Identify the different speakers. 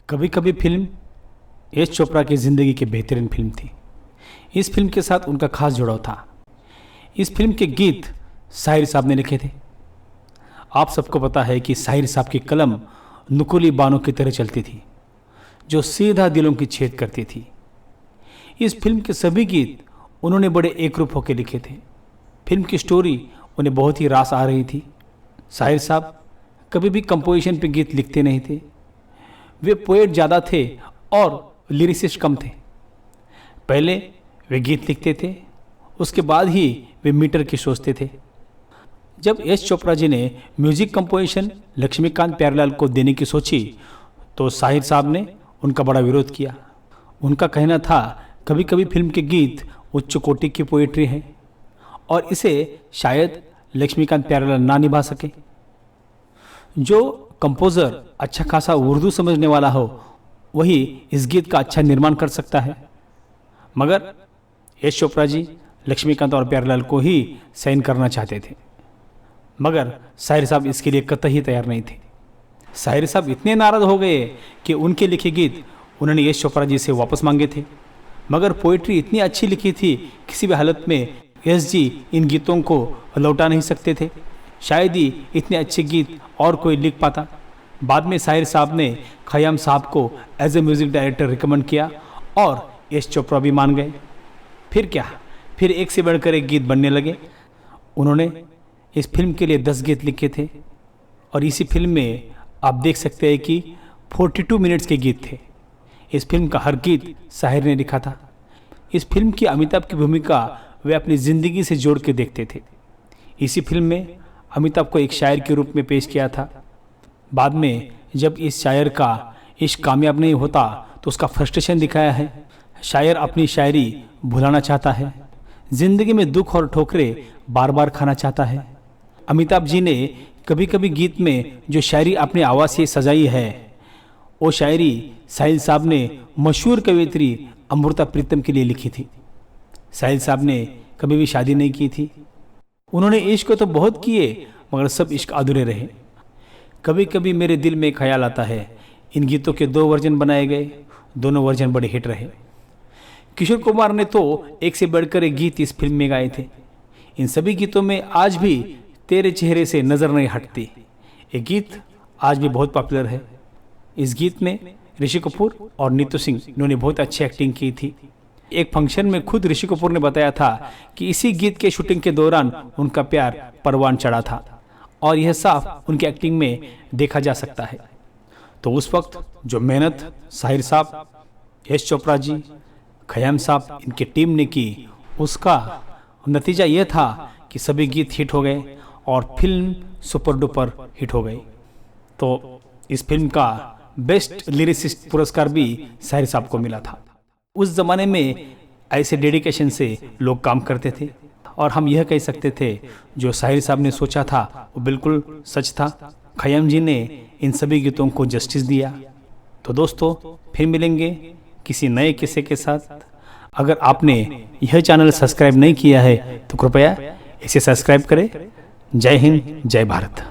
Speaker 1: कभी कभी फिल्म यश चोपड़ा की ज़िंदगी की बेहतरीन फिल्म थी। इस फिल्म के साथ उनका खास जुड़ाव था। इस फिल्म के गीत शाहिर साहब ने लिखे थे। आप सबको पता है कि शाहिर साहब की कलम नुकीली बाणों की तरह चलती थी, जो सीधा दिलों की छेद करती थी। इस फिल्म के सभी गीत उन्होंने बड़े एकरूप होकर लिखे थे। फिल्म की स्टोरी उन्हें बहुत ही रास आ रही थी। शाहिर साहब कभी भी कंपोजिशन पे गीत लिखते नहीं थे। वे पोएट ज़्यादा थे और लिरिसिस्ट कम थे। पहले वे गीत लिखते थे, उसके बाद ही वे मीटर की सोचते थे। जब यश चोपड़ा जी ने म्यूजिक कंपोजिशन लक्ष्मीकांत प्यारेलाल को देने की सोची तो शाहिर साहब ने उनका बड़ा विरोध किया। उनका कहना था कभी कभी फिल्म के गीत उच्च कोटि की पोएट्री है और इसे शायद लक्ष्मीकांत प्यारेलाल ना निभा सके। जो कंपोज़र अच्छा खासा उर्दू समझने वाला हो वही इस गीत का अच्छा निर्माण कर सकता है। मगर यश चोपड़ा जी लक्ष्मीकांत और प्यारेलाल को ही साइन करना चाहते थे, मगर शाहिर साहब इसके लिए कतई तैयार नहीं थे। शाहिर साहब इतने नाराज हो गए कि उनके लिखे गीत उन्होंने यश चोपड़ा जी से वापस मांगे थे। मगर पोइट्री इतनी अच्छी लिखी थी, किसी भी हालत में यश जी इन गीतों को लौटा नहीं सकते थे। शायद ही इतने अच्छे गीत और कोई लिख पाता। बाद में शाहिर साहब ने खयाम साहब को as a music director recommend किया और यश चोपड़ा भी मान गए। फिर क्या, फिर एक से बढ़कर एक गीत बनने लगे। उन्होंने इस फिल्म के लिए 10 गीत लिखे थे और इसी फिल्म में आप देख सकते हैं कि 42 मिनट्स के गीत थे। इस फिल्म का हर गीत शाहिर ने लिखा था। इस फिल्म की अमिताभ की भूमिका वे अपनी ज़िंदगी से जोड़ के देखते थे। इसी फिल्म में अमिताभ को एक शायर के रूप में पेश किया था। बाद में जब इस शायर का इश्क कामयाब नहीं होता तो उसका फ्रस्ट्रेशन दिखाया है। शायर अपनी शायरी भुलाना चाहता है, ज़िंदगी में दुख और ठोकरें बार बार खाना चाहता है। अमिताभ जी ने कभी कभी गीत में जो शायरी अपनी आवाज़ से सजाई है वो शायरी साहिल साहब ने मशहूर कवियत्री अमृता प्रीतम के लिए लिखी थी। साहिल साहब ने कभी भी शादी नहीं की थी। उन्होंने इश्क तो बहुत किए मगर सब इश्क अधूरे रहे। कभी कभी मेरे दिल में ख्याल आता है। इन गीतों के 2 वर्जन बनाए गए, दोनों वर्जन बड़े हिट रहे। किशोर कुमार ने तो एक से बढ़कर एक गीत इस फिल्म में गाए थे। इन सभी गीतों में आज भी तेरे चेहरे से नज़र नहीं हटती ये गीत आज भी बहुत पॉपुलर है। इस गीत में ऋषि कपूर और नीतू सिंह इन्होंने बहुत अच्छी एक्टिंग की थी। एक फंक्शन में खुद ऋषि कपूर ने बताया था कि इसी गीत के शूटिंग के दौरान उनका प्यार परवान चढ़ा था और यह साफ उनकी एक्टिंग में देखा जा सकता है। तो उस वक्त जो मेहनत शाहिर साहब, यश चोपड़ा जी, खयाम साहब इनकी टीम ने की उसका नतीजा यह था कि सभी गीत हिट हो गए और फिल्म सुपर डुपर हिट हो गई। तो इस फिल्म का बेस्ट लिरिसिस्ट पुरस्कार भी शाहिर साहब को मिला था। उस ज़माने में ऐसे डेडिकेशन से लोग काम करते थे और हम यह कह सकते थे जो शाहिर साहब ने सोचा था वो बिल्कुल सच था। खयाम जी ने इन सभी गीतों को जस्टिस दिया। तो दोस्तों फिर मिलेंगे किसी नए किस्से के साथ। अगर आपने यह चैनल सब्सक्राइब नहीं किया है तो कृपया इसे सब्सक्राइब करें। जय हिंद, जय भारत।